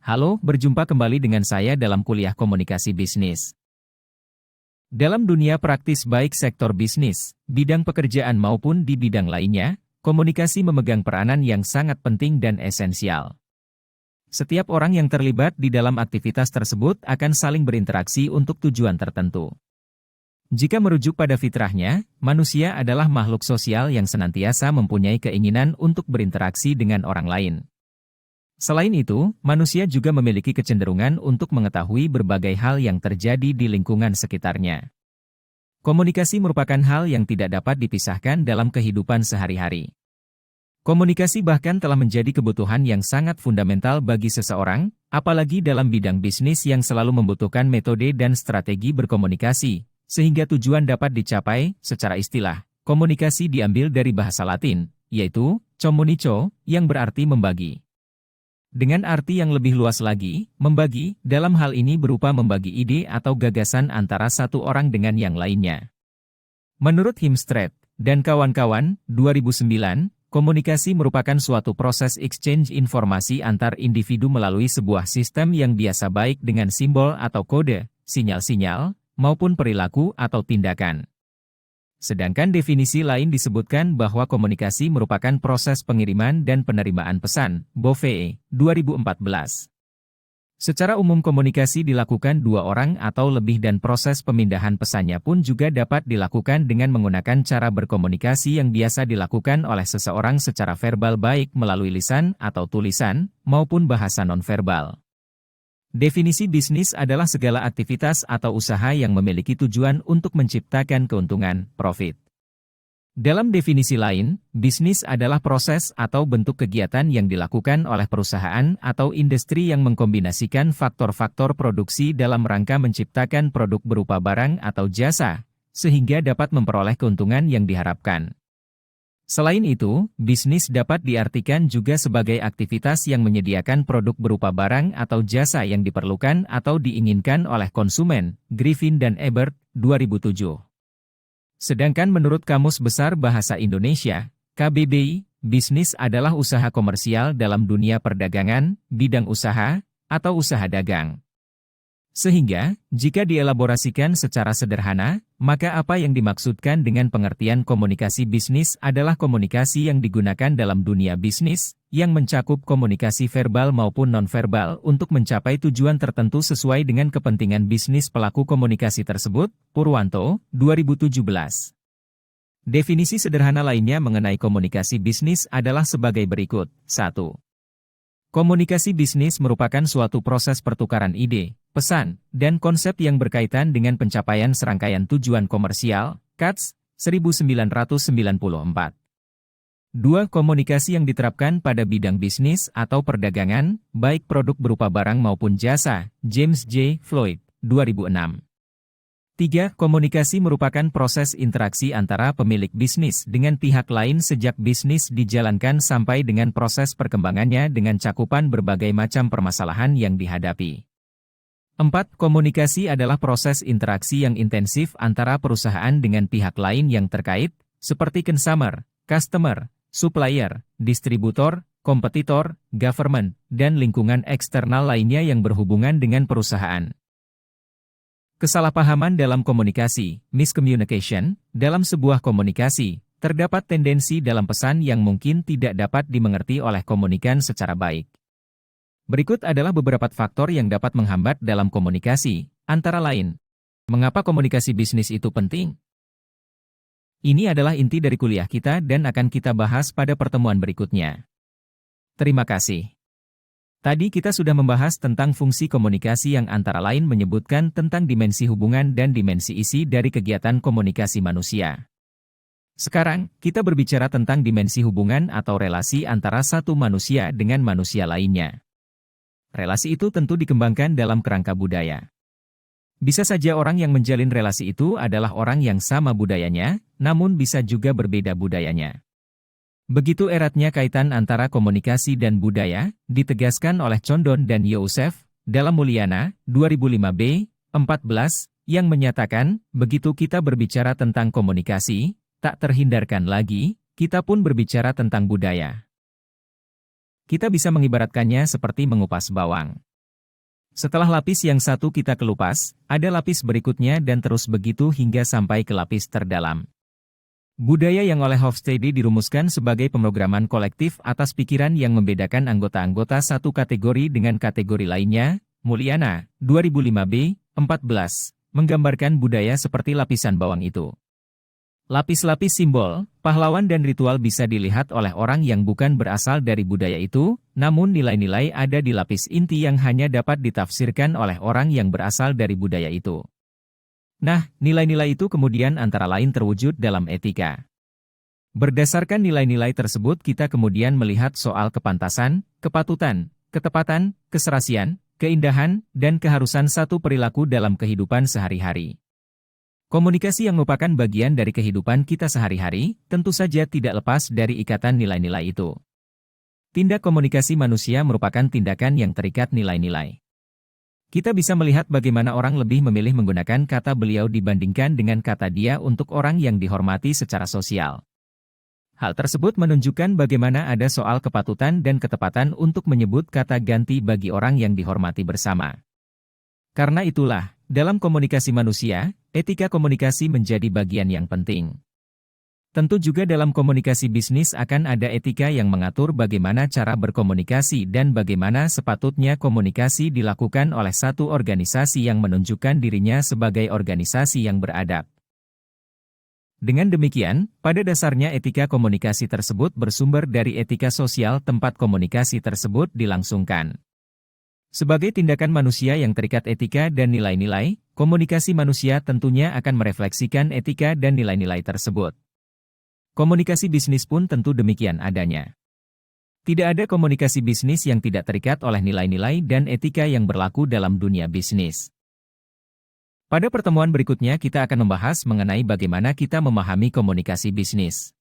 Halo, berjumpa kembali dengan saya dalam kuliah komunikasi bisnis. Dalam dunia praktis baik sektor bisnis, bidang pekerjaan maupun di bidang lainnya, komunikasi memegang peranan yang sangat penting dan esensial. Setiap orang yang terlibat di dalam aktivitas tersebut akan saling berinteraksi untuk tujuan tertentu. Jika merujuk pada fitrahnya, manusia adalah makhluk sosial yang senantiasa mempunyai keinginan untuk berinteraksi dengan orang lain. Selain itu, manusia juga memiliki kecenderungan untuk mengetahui berbagai hal yang terjadi di lingkungan sekitarnya. Komunikasi merupakan hal yang tidak dapat dipisahkan dalam kehidupan sehari-hari. Komunikasi bahkan telah menjadi kebutuhan yang sangat fundamental bagi seseorang, apalagi dalam bidang bisnis yang selalu membutuhkan metode dan strategi berkomunikasi, sehingga tujuan dapat dicapai. Secara istilah, komunikasi diambil dari bahasa Latin, yaitu communico, yang berarti membagi. Dengan arti yang lebih luas lagi, membagi, dalam hal ini berupa membagi ide atau gagasan antara satu orang dengan yang lainnya. Menurut Himstreet dan kawan-kawan, 2009, komunikasi merupakan suatu proses exchange informasi antar individu melalui sebuah sistem yang biasa baik dengan simbol atau kode, sinyal-sinyal, maupun perilaku atau tindakan. Sedangkan definisi lain disebutkan bahwa komunikasi merupakan proses pengiriman dan penerimaan pesan, Bovee, 2014. Secara umum komunikasi dilakukan dua orang atau lebih dan proses pemindahan pesannya pun juga dapat dilakukan dengan menggunakan cara berkomunikasi yang biasa dilakukan oleh seseorang secara verbal baik melalui lisan atau tulisan, maupun bahasa nonverbal. Definisi bisnis adalah segala aktivitas atau usaha yang memiliki tujuan untuk menciptakan keuntungan, profit. Dalam definisi lain, bisnis adalah proses atau bentuk kegiatan yang dilakukan oleh perusahaan atau industri yang mengkombinasikan faktor-faktor produksi dalam rangka menciptakan produk berupa barang atau jasa, sehingga dapat memperoleh keuntungan yang diharapkan. Selain itu, bisnis dapat diartikan juga sebagai aktivitas yang menyediakan produk berupa barang atau jasa yang diperlukan atau diinginkan oleh konsumen, Griffin dan Ebert, 2007. Sedangkan menurut Kamus Besar Bahasa Indonesia, KBBI, bisnis adalah usaha komersial dalam dunia perdagangan, bidang usaha, atau usaha dagang. Sehingga, jika dielaborasikan secara sederhana, maka apa yang dimaksudkan dengan pengertian komunikasi bisnis adalah komunikasi yang digunakan dalam dunia bisnis, yang mencakup komunikasi verbal maupun nonverbal untuk mencapai tujuan tertentu sesuai dengan kepentingan bisnis pelaku komunikasi tersebut, Purwanto, 2017. Definisi sederhana lainnya mengenai komunikasi bisnis adalah sebagai berikut. 1. Komunikasi bisnis merupakan suatu proses pertukaran ide, pesan, dan konsep yang berkaitan dengan pencapaian serangkaian tujuan komersial, Katz, 1994. 2. Komunikasi yang diterapkan pada bidang bisnis atau perdagangan, baik produk berupa barang maupun jasa, James J. Floyd, 2006. 3. Komunikasi merupakan proses interaksi antara pemilik bisnis dengan pihak lain sejak bisnis dijalankan sampai dengan proses perkembangannya dengan cakupan berbagai macam permasalahan yang dihadapi. 4. Komunikasi adalah proses interaksi yang intensif antara perusahaan dengan pihak lain yang terkait, seperti consumer, customer, supplier, distributor, kompetitor, government, dan lingkungan eksternal lainnya yang berhubungan dengan perusahaan. Kesalahpahaman dalam komunikasi, miscommunication, dalam sebuah komunikasi, terdapat tendensi dalam pesan yang mungkin tidak dapat dimengerti oleh komunikan secara baik. Berikut adalah beberapa faktor yang dapat menghambat dalam komunikasi, antara lain. Mengapa komunikasi bisnis itu penting? Ini adalah inti dari kuliah kita dan akan kita bahas pada pertemuan berikutnya. Terima kasih. Tadi kita sudah membahas tentang fungsi komunikasi yang antara lain menyebutkan tentang dimensi hubungan dan dimensi isi dari kegiatan komunikasi manusia. Sekarang, kita berbicara tentang dimensi hubungan atau relasi antara satu manusia dengan manusia lainnya. Relasi itu tentu dikembangkan dalam kerangka budaya. Bisa saja orang yang menjalin relasi itu adalah orang yang sama budayanya, namun bisa juga berbeda budayanya. Begitu eratnya kaitan antara komunikasi dan budaya, ditegaskan oleh Condon dan Youssef, dalam Mulyana, 2005b, 14, yang menyatakan, begitu kita berbicara tentang komunikasi, tak terhindarkan lagi, kita pun berbicara tentang budaya. Kita bisa mengibaratkannya seperti mengupas bawang. Setelah lapis yang satu kita kelupas, ada lapis berikutnya dan terus begitu hingga sampai ke lapis terdalam. Budaya yang oleh Hofstede dirumuskan sebagai pemrograman kolektif atas pikiran yang membedakan anggota-anggota satu kategori dengan kategori lainnya. Mulyana, 2005b, 14, menggambarkan budaya seperti lapisan bawang itu. Lapis-lapis simbol, pahlawan dan ritual bisa dilihat oleh orang yang bukan berasal dari budaya itu, namun nilai-nilai ada di lapis inti yang hanya dapat ditafsirkan oleh orang yang berasal dari budaya itu. Nah, nilai-nilai itu kemudian antara lain terwujud dalam etika. Berdasarkan nilai-nilai tersebut kita kemudian melihat soal kepantasan, kepatutan, ketepatan, keserasian, keindahan, dan keharusan satu perilaku dalam kehidupan sehari-hari. Komunikasi yang merupakan bagian dari kehidupan kita sehari-hari, tentu saja tidak lepas dari ikatan nilai-nilai itu. Tindak komunikasi manusia merupakan tindakan yang terikat nilai-nilai. Kita bisa melihat bagaimana orang lebih memilih menggunakan kata beliau dibandingkan dengan kata dia untuk orang yang dihormati secara sosial. Hal tersebut menunjukkan bagaimana ada soal kepatutan dan ketepatan untuk menyebut kata ganti bagi orang yang dihormati bersama. Karena itulah, dalam komunikasi manusia, etika komunikasi menjadi bagian yang penting. Tentu juga dalam komunikasi bisnis akan ada etika yang mengatur bagaimana cara berkomunikasi dan bagaimana sepatutnya komunikasi dilakukan oleh satu organisasi yang menunjukkan dirinya sebagai organisasi yang beradab. Dengan demikian, pada dasarnya etika komunikasi tersebut bersumber dari etika sosial tempat komunikasi tersebut dilangsungkan. Sebagai tindakan manusia yang terikat etika dan nilai-nilai, komunikasi manusia tentunya akan merefleksikan etika dan nilai-nilai tersebut. Komunikasi bisnis pun tentu demikian adanya. Tidak ada komunikasi bisnis yang tidak terikat oleh nilai-nilai dan etika yang berlaku dalam dunia bisnis. Pada pertemuan berikutnya kita akan membahas mengenai bagaimana kita memahami komunikasi bisnis.